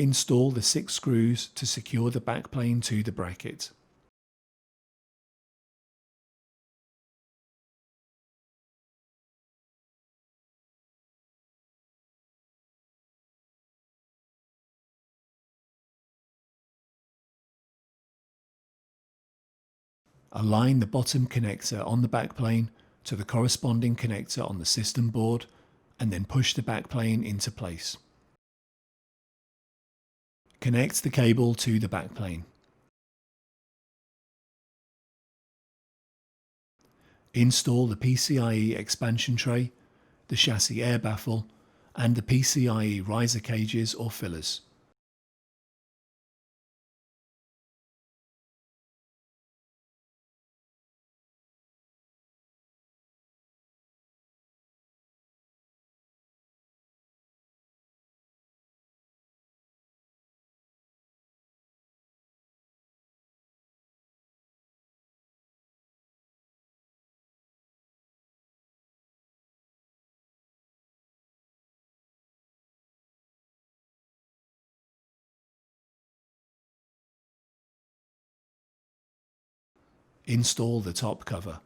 Install the 6 screws to secure the backplane to the bracket. Align the bottom connector on the backplane to the corresponding connector on the system board and then push the backplane into place. Connect the cable to the backplane. Install the PCIe expansion tray, the chassis air baffle and the PCIe riser cages or fillers. Install the top cover.